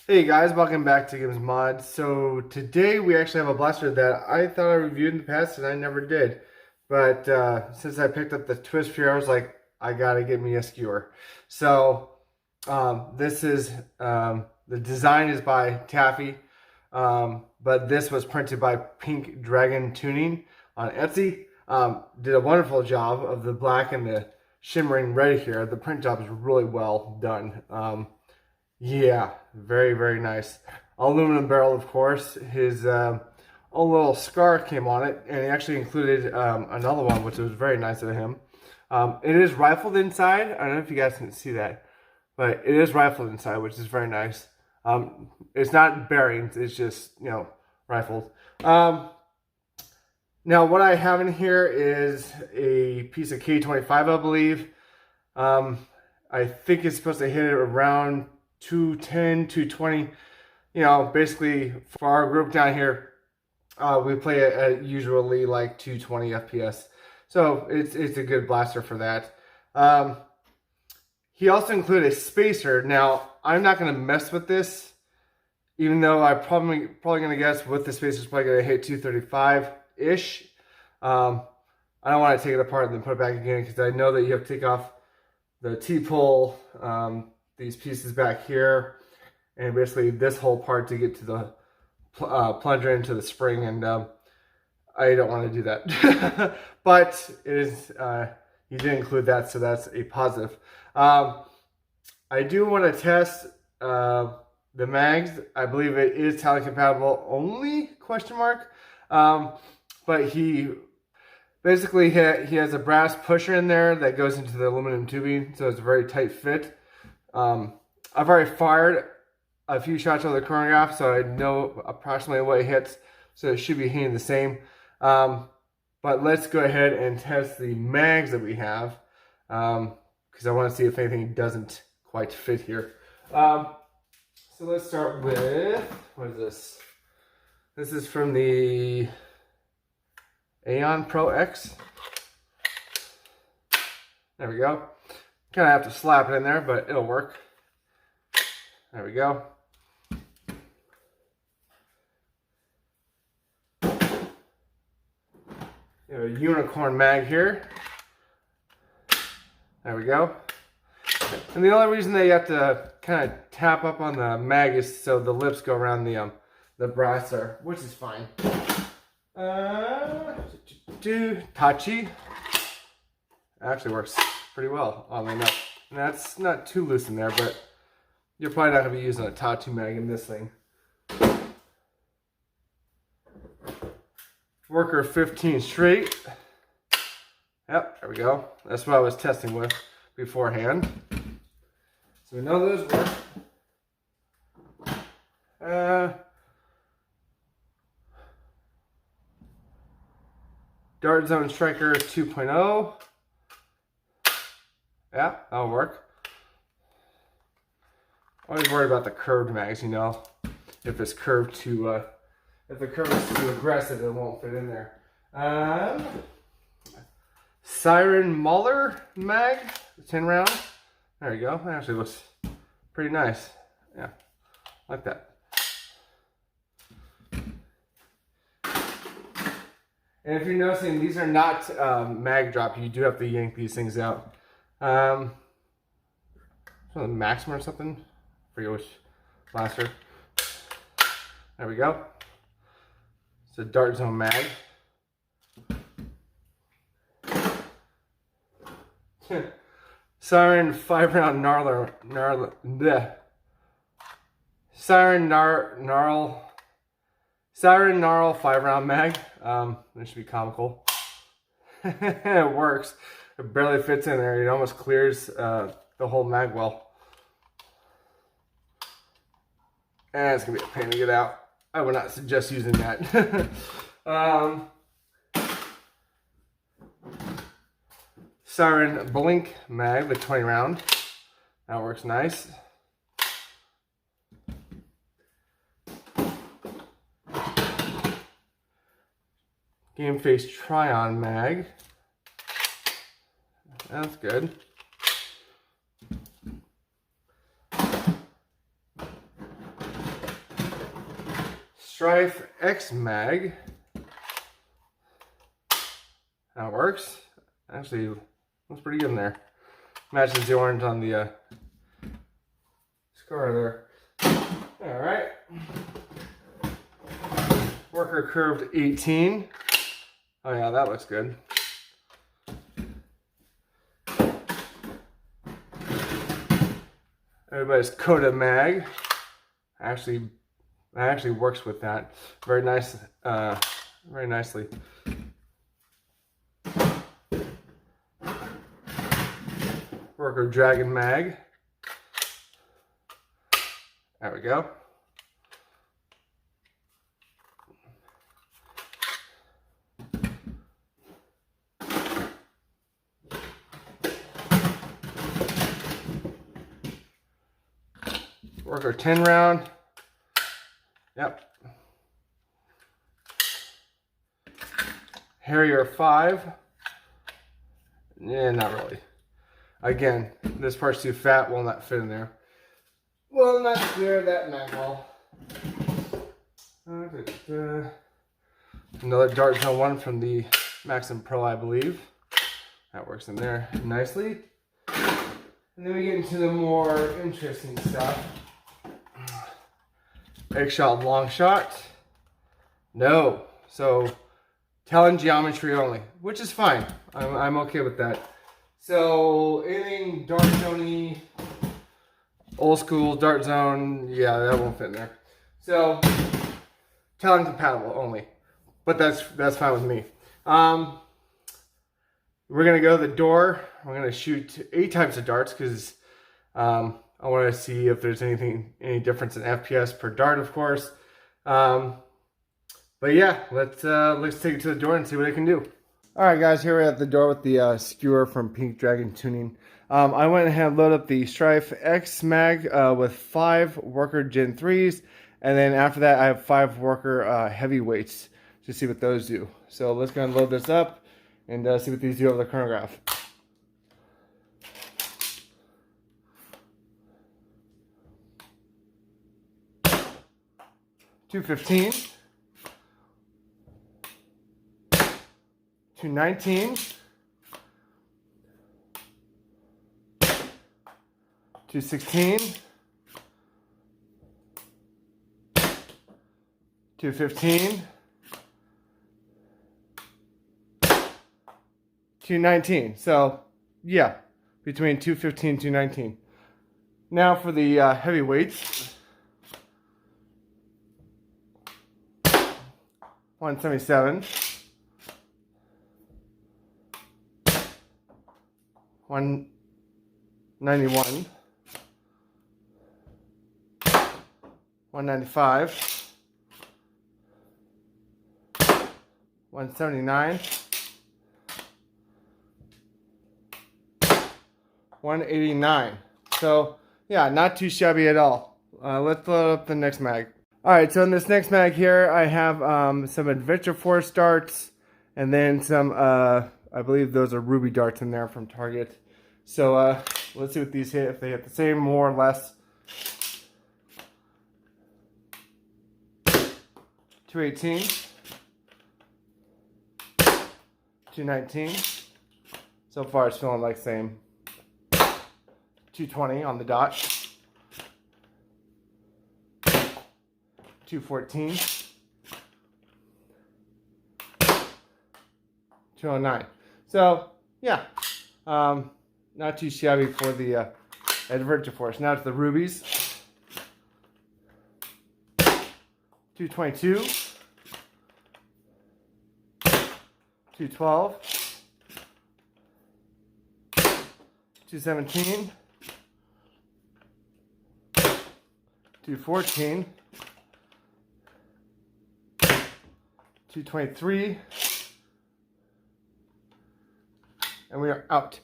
Hey guys, welcome back to Games Mod. So today we actually have a blaster that I thought I reviewed in the past and I never did. But since I picked up the Twist Fear, I was like, I gotta get me a Skewer. So this is, the design is by Taffy, but this was printed by PinkDragonTuning on Etsy. Did a wonderful job of the black and the shimmering red here. The print job is really well done. Yeah, very, very nice. Aluminum barrel, of course. His own little scar came on it, and he actually included another one, which was very nice of him. It is rifled inside. I don't know if you guys can see that, but it is rifled inside, which is very nice. It's not bearings, it's just, rifled. Now, what I have in here is a piece of K25, I believe. I think it's supposed to hit it around 210, 220. Basically for our group down here, we play at usually like 220 FPS. So it's a good blaster for that. He also included a spacer. Now, I'm not going to mess with this, even though I'm probably going to guess with the spacer it's probably going to hit 235-ish. I don't want to take it apart and then put it back again because I know that you have to take off the T-pull, these pieces back here, and basically this whole part to get to the plunger into the spring, and I don't want to do that. But it is, you did include that, so that's a positive. I do want to test the mags. I believe it is tally compatible only, question mark. But he basically he has a brass pusher in there that goes into the aluminum tubing, so it's a very tight fit. I've already fired a few shots of the chronograph, so I know approximately what it hits, so it should be hitting the same. But let's go ahead and test the mags that we have, because I want to see if anything doesn't quite fit here. So let's start with, what is this? This is from the Aeon Pro X. There we go. Kind of have to slap it in there, but it'll work. There we go. You have a unicorn mag here. There we go. And the only reason that you have to kind of tap up on the mag is so the lips go around the brass there, which is fine. Tachi actually works pretty well, oddly enough. And that's not too loose in there, but you're probably not going to be using a Tattoo mag in this thing. Worker 15 straight. Yep, there we go. That's what I was testing with beforehand. So we know those work. Dart Zone Striker 2.0. Yeah, that'll work. Always worried about the curved mags, if it's curved too, if the curve is too aggressive, it won't fit in there. Siren Mauler mag, 10 round. There you go. That actually looks pretty nice. Yeah, like that. And if you're noticing, these are not mag drop. You do have to yank these things out. The Maxim or something. I forget which blaster. There we go. It's a Dart Zone mag. Siren 5-round Siren Gnarl 5-round mag. This should be comical. It works. It barely fits in there. It almost clears the whole mag well. And it's gonna be a pain to get out. I would not suggest using that. Siren Blink mag with 20 round. That works nice. Game Face Tryon mag. That's good. Strife X mag. That works. Actually, looks pretty good in there. Matches the orange on the scar there. All right. Worker curved 18. Oh yeah, that looks good. Everybody's Coda mag. That actually works with that very nice, very nicely. Worker Dragon mag. There we go. Worker 10 round. Yep. Harrier 5. Yeah, not really. Again, this part's too fat, will not fit in there. Will not clear that mag wall. Another Dart Zone 1 from the Maxim Pro, I believe. That works in there nicely. And then we get into the more interesting stuff. Egg shot, long shot. No. So, Talon geometry only, which is fine. I'm okay with that. So, anything Dart Zone-y, old school Dart Zone, yeah, that won't fit in there. So, Talon compatible only. But that's fine with me. We're going to go to the door. We're going to shoot 8 types of darts because I want to see if there's any difference in FPS per dart, of course. But yeah, let's take it to the door and see what it can do. All right, guys, here we're at the door with the Skewer from PinkDragonTuning. I went ahead and loaded up the Strife X mag with 5 Worker Gen 3s, and then after that I have 5 Worker heavyweights to see what those do. So let's go and load this up and see what these do over the chronograph. $215, $219, $216, $215, $219. So yeah, between $215 and $219. Now for the heavyweights. 177, 191, 195, 179, 189. So yeah, not too shabby at all. Let's load up the next mag. Alright, so in this next mag here, I have some Adventure Force darts, and then some, I believe those are Ruby darts in there from Target. So, let's see what these hit, if they hit the same, more or less. 218, 219. So far it's feeling like same. 220 on the dot. 214, 209. So yeah, not too shabby for the Adventure Force. Now to the rubies. 222, 212, 217, 214. 223, and we are out.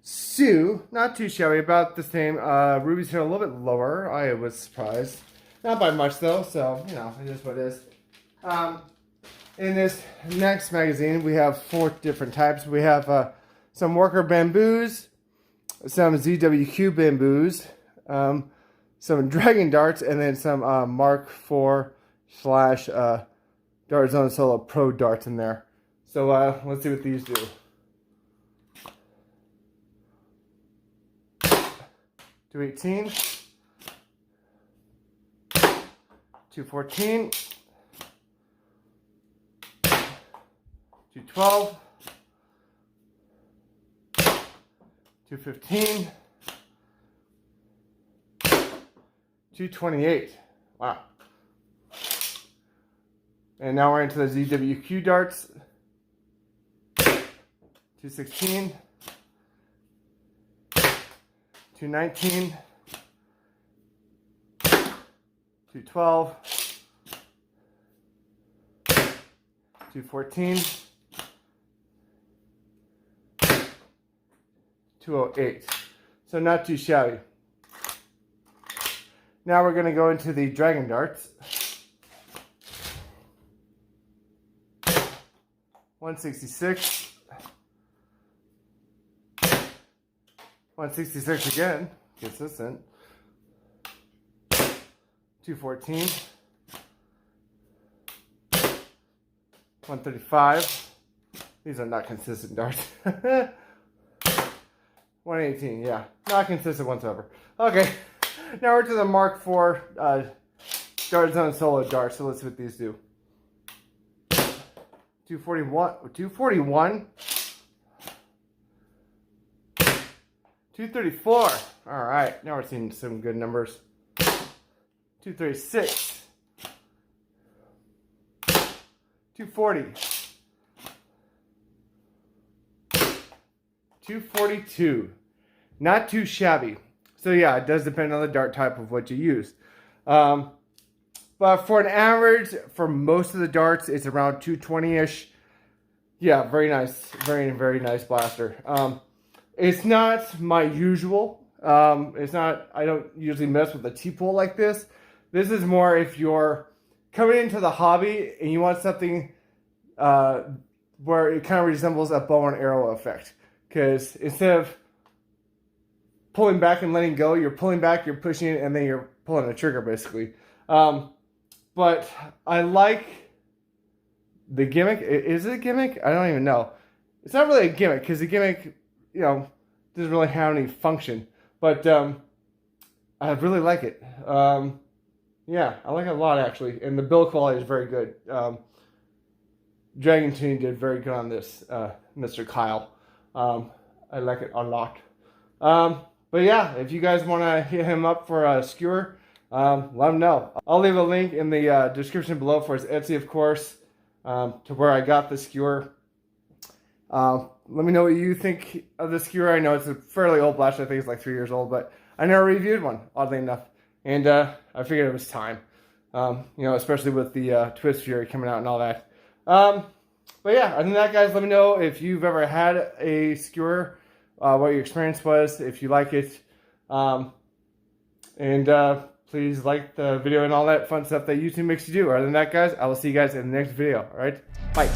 So, not too shabby, about the same. Ruby's here a little bit lower. I was surprised. Not by much though, so, you know, it is what it is. In this next magazine, we have 4 different types. We have some Worker bamboos, some ZWQ bamboos, some Dragon darts, and then some Mark IV slash Dart Zone Solo Pro darts in there. So let's see what these do. .218, 214, 212, 215, 228. Wow. And now we're into the ZWQ darts. 216, 219, 212, 214, 208. So not too shabby. Now we're going to go into the Dragon darts. 166, 166 again, consistent. 214, 135. These are not consistent darts. 118, yeah, not consistent whatsoever. Okay, now we're to the Mark IV Dart Zone Solo dart. So let's see what these do. 241, 241, 234. All right, now we're seeing some good numbers. 236, 240, 242. Not too shabby. So yeah, it does depend on the dart type of what you use. But for an average, for most of the darts, it's around 220-ish. Yeah, very nice. Very, very nice blaster. It's not my usual. It's not, I don't usually mess with a T-pull like this. This is more if you're coming into the hobby and you want something where it kind of resembles a bow and arrow effect. Because instead of pulling back and letting go, you're pulling back, you're pushing it, and then you're pulling a trigger, basically. But I like the gimmick. Is it a gimmick? I don't even know. It's not really a gimmick because the gimmick, you know, doesn't really have any function. But I really like it. Yeah, I like it a lot actually, and the build quality is very good. DragonTuning did very good on this, Mr. Kyle. I like it a lot. But yeah, if you guys want to hit him up for a skewer, let him know. I'll leave a link in the description below for his Etsy, of course, to where I got the skewer. Let me know what you think of the skewer. I know it's a fairly old blaster. I think it's like 3 years old, but I never reviewed one, oddly enough. And I figured it was time, you know, especially with the Twist Fury coming out and all that. But yeah, other than that, guys, let me know if you've ever had a skewer, what your experience was, if you like it. And please like the video and all that fun stuff that YouTube makes you do. Other than that, guys, I will see you guys in the next video. All right, bye.